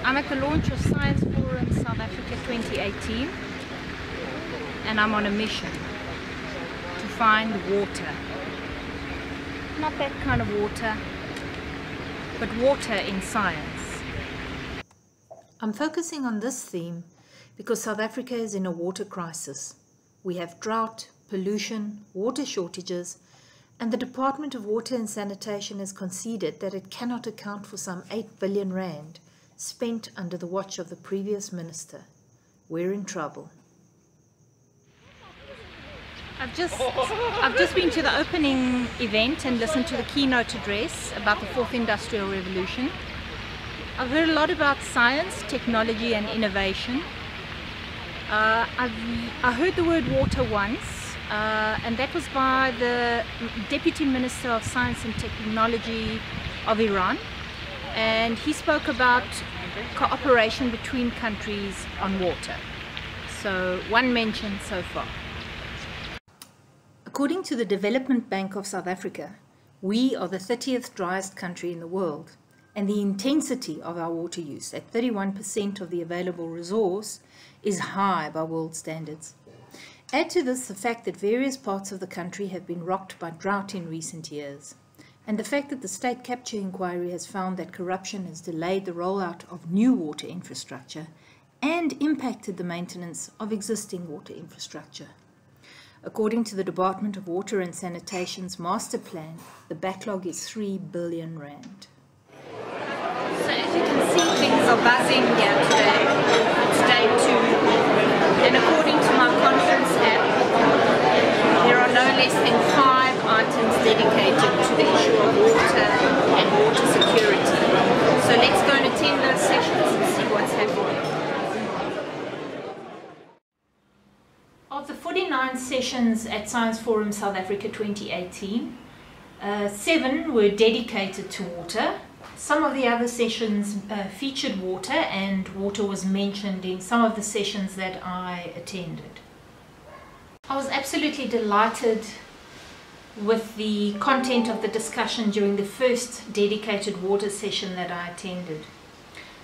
I'm at the launch of Science Forum South Africa 2018 and I'm on a mission to find water. Not that kind of water, but water in science. I'm focusing on this theme because South Africa is in a water crisis. We have drought, pollution, water shortages, and the Department of Water and Sanitation has conceded that it cannot account for some 8 billion rand spent under the watch of the previous minister. We're in trouble. I've just been to the opening event and listened to the keynote address about the fourth industrial revolution. I've heard a lot about science, technology and innovation. I heard the word water once, and that was by the Deputy Minister of Science and Technology of Iran, and he spoke about cooperation between countries on water. So one mention so far. According to the Development Bank of South Africa, we are the 30th driest country in the world, and the intensity of our water use at 31% of the available resource is high by world standards. Add to this the fact that various parts of the country have been rocked by drought in recent years, and the fact that the state capture inquiry has found that corruption has delayed the rollout of new water infrastructure and impacted the maintenance of existing water infrastructure. According to the Department of Water and Sanitation's master plan, the backlog is 3 billion rand. So as you can see, things are buzzing here today. It's day 2. And according to my conference app, there are no less than 5 items dedicated to the issue of water and water security. So let's go and attend those sessions and see what's happening. Of the 49 sessions at Science Forum South Africa 2018, 7 were dedicated to water. Some of the other sessions featured water, and water was mentioned in some of the sessions that I attended. I was absolutely delighted with the content of the discussion during the first dedicated water session that I attended.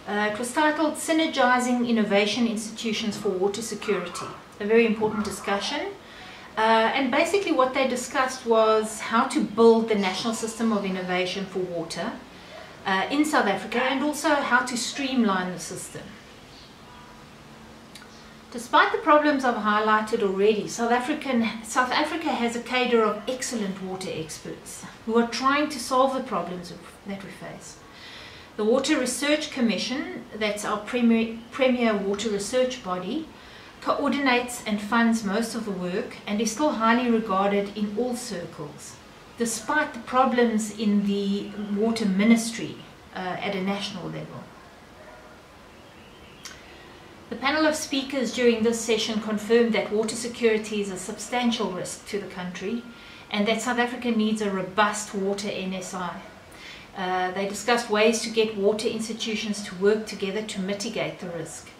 It was titled Synergizing Innovation Institutions for Water Security. A very important discussion, and basically what they discussed was how to build the national system of innovation for water in South Africa, and also how to streamline the system. Despite the problems I've highlighted already, South Africa has a cadre of excellent water experts who are trying to solve the problems that we face. The Water Research Commission, that's our premier water research body, coordinates and funds most of the work and is still highly regarded in all circles, despite the problems in the water ministry at a national level. The panel of speakers during this session confirmed that water security is a substantial risk to the country and that South Africa needs a robust water NSI. They discussed ways to get water institutions to work together to mitigate the risk.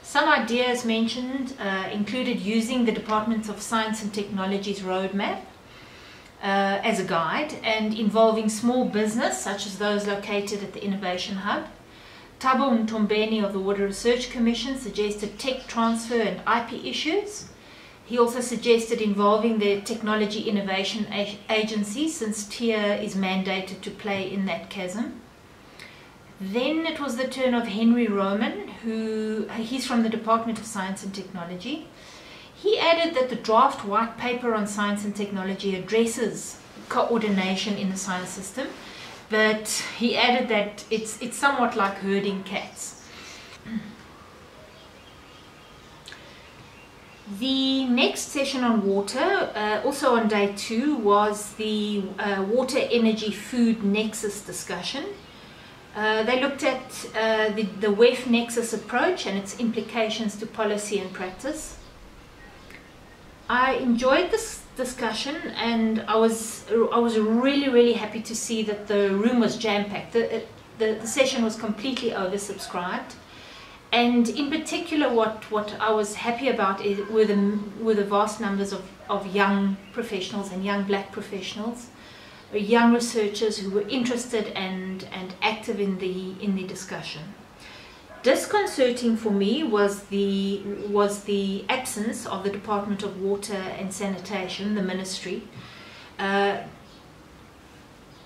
Some ideas mentioned included using the Department of Science and Technology's roadmap as a guide, and involving small business such as those located at the Innovation Hub. Thabo Mtombeni of the Water Research Commission suggested tech transfer and IP issues. He also suggested involving the Technology Innovation Agency, since TIA is mandated to play in that chasm. Then it was the turn of Henry Roman, he's from the Department of Science and Technology. He added that the draft white paper on science and technology addresses coordination in the science system, but he added that it's somewhat like herding cats. The next session on water, also on day 2, was the Water, Energy, Food Nexus discussion. They looked at the WEF Nexus approach and its implications to policy and practice. I enjoyed this discussion, and I was really happy to see that the room was jam-packed. The session was completely oversubscribed, and in particular what I was happy about were the vast numbers of young professionals and young black professionals, young researchers who were interested and active in the discussion. Disconcerting for me was the absence of the Department of Water and Sanitation, the ministry,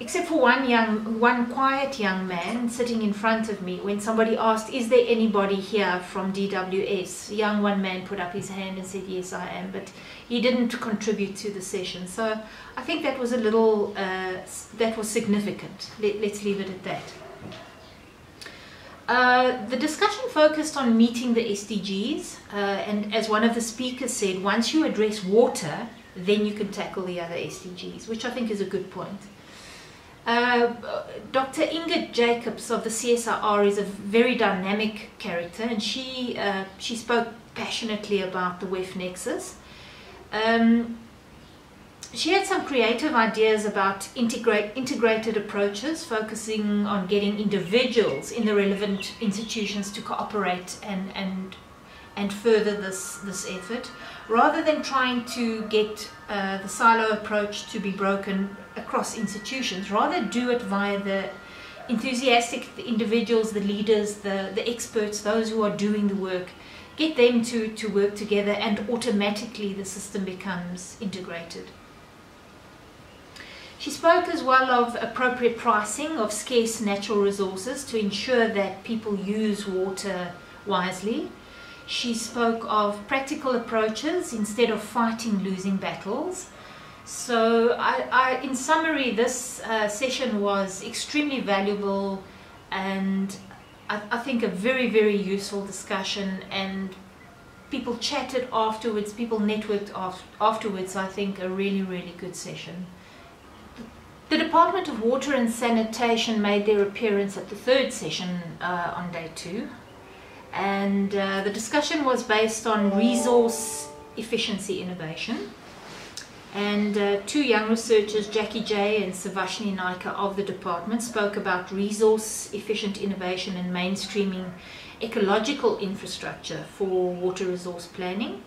except for one quiet young man sitting in front of me. When somebody asked, "Is there anybody here from DWS?" one man put up his hand and said, "Yes, I am," but he didn't contribute to the session. So I think that was a little, that was significant. Let's leave it at that. The discussion focused on meeting the SDGs, and as one of the speakers said, once you address water, then you can tackle the other SDGs, which I think is a good point. Dr. Ingrid Jacobs of the CSIR is a very dynamic character, and she spoke passionately about the WEF Nexus. She had some creative ideas about integrated approaches, focusing on getting individuals in the relevant institutions to cooperate and further this effort, rather than trying to get the silo approach to be broken across institutions. Rather do it via the enthusiastic individuals, the leaders, the experts, those who are doing the work. Get them to work together, and automatically the system becomes integrated. She spoke as well of appropriate pricing of scarce natural resources to ensure that people use water wisely. She spoke of practical approaches instead of fighting losing battles. So in summary, this session was extremely valuable, and I think a very, very useful discussion, and people chatted afterwards, people networked afterwards. I think a really, really good session. The Department of Water and Sanitation made their appearance at the third session on day 2, and the discussion was based on resource efficiency innovation. And 2 young researchers, Jackie J and Savashni Naika of the department, spoke about resource efficient innovation and mainstreaming ecological infrastructure for water resource planning.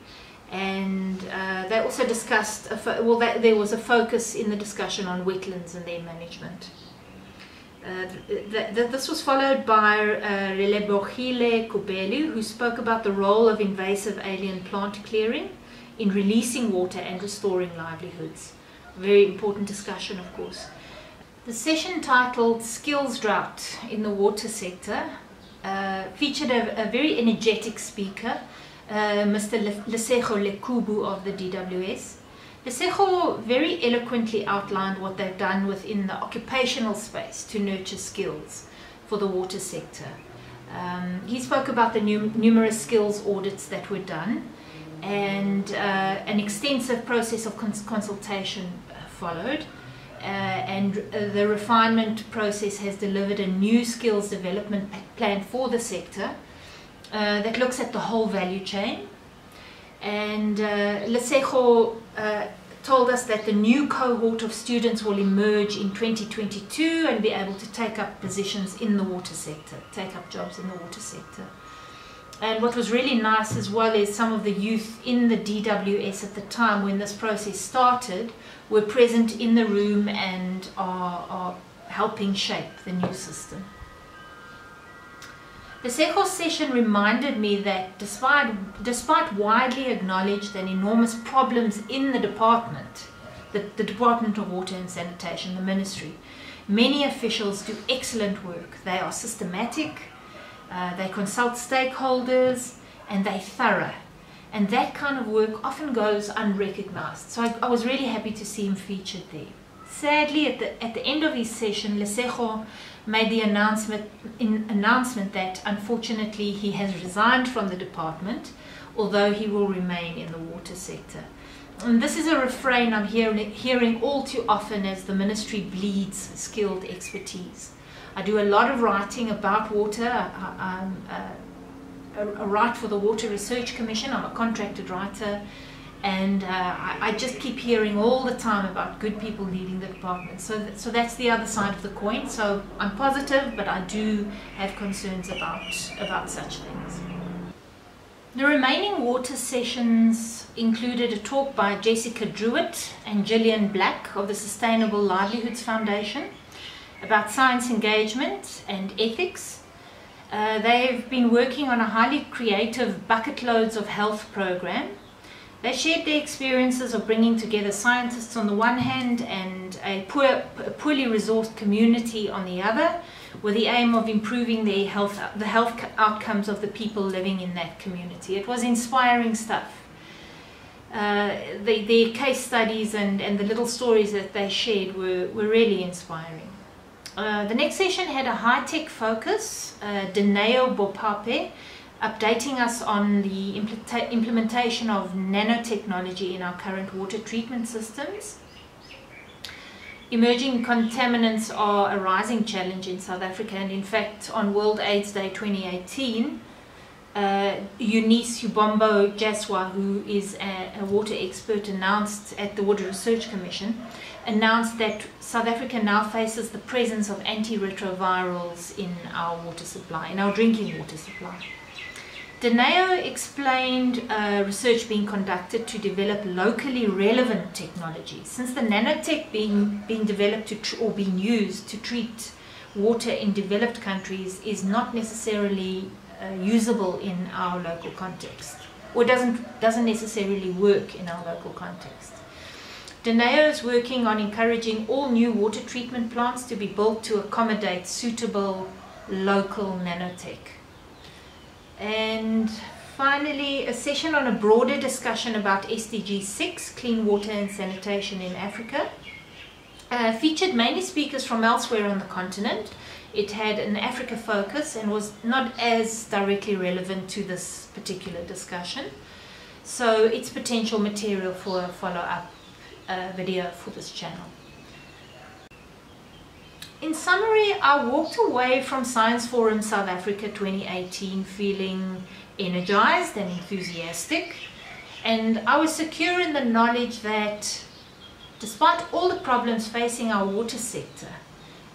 And they also discussed, there was a focus in the discussion on wetlands and their management. This was followed by Relebohile Kubelu, who spoke about the role of invasive alien plant clearing in releasing water and restoring livelihoods. Very important discussion, of course. The session, titled Skills Drought in the Water Sector, featured a very energetic speaker, Mr. Lesego Lekubu of the DWS. Lesego very eloquently outlined what they've done within the occupational space to nurture skills for the water sector. He spoke about the numerous skills audits that were done, and an extensive process of consultation followed, and the refinement process has delivered a new skills development plan for the sector that looks at the whole value chain. And Lesego told us that the new cohort of students will emerge in 2022 and be able to take up positions in the water sector, take up jobs in the water sector. And what was really nice as well is some of the youth in the DWS at the time when this process started were present in the room and are helping shape the new system. The SECO session reminded me that despite widely acknowledged and enormous problems in the department, the Department of Water and Sanitation, the ministry, many officials do excellent work. They are systematic, they consult stakeholders, and they're thorough. And that kind of work often goes unrecognized. So I was really happy to see him featured there. Sadly, at the end of his session, Lesego made the announcement that unfortunately he has resigned from the department, although he will remain in the water sector. And this is a refrain I'm hearing all too often as the ministry bleeds skilled expertise. I do a lot of writing about water. I write for the Water Research Commission. I'm a contracted writer, and I just keep hearing all the time about good people leading the department. So that's the other side of the coin. So I'm positive, but I do have concerns about such things. The remaining water sessions included a talk by Jessica Druitt and Gillian Black of the Sustainable Livelihoods Foundation about science engagement and ethics. They've been working on a highly creative bucket loads of health program. They shared their experiences of bringing together scientists on the one hand and a poorly resourced community on the other, with the aim of improving the health outcomes of the people living in that community. It was inspiring stuff. Their case studies and the little stories that they shared were really inspiring. The next session had a high-tech focus. Dineo Bopape updating us on the implementation of nanotechnology in our current water treatment systems. Emerging contaminants are a rising challenge in South Africa, and in fact on World AIDS Day 2018, Eunice Ubombo Jaswa, who is a water expert, announced at the Water Research Commission, announced that South Africa now faces the presence of antiretrovirals in our water supply, in our drinking water supply. Dineo explained research being conducted to develop locally relevant technology. Since the nanotech being developed or being used to treat water in developed countries is not necessarily usable in our local context, or doesn't necessarily work in our local context. Dineo is working on encouraging all new water treatment plants to be built to accommodate suitable local nanotech. And finally, a session on a broader discussion about SDG 6, clean water and sanitation in Africa. Featured mainly speakers from elsewhere on the continent. It had an Africa focus and was not as directly relevant to this particular discussion. So it's potential material for a follow-up video for this channel. In summary, I walked away from Science Forum South Africa 2018 feeling energized and enthusiastic, and I was secure in the knowledge that despite all the problems facing our water sector,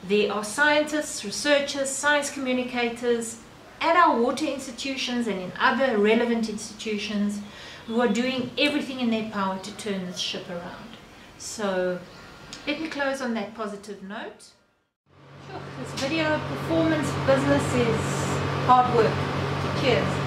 there are scientists, researchers, science communicators at our water institutions and in other relevant institutions who are doing everything in their power to turn this ship around. So let me close on that positive note. This video performance business is hard work. Cheers.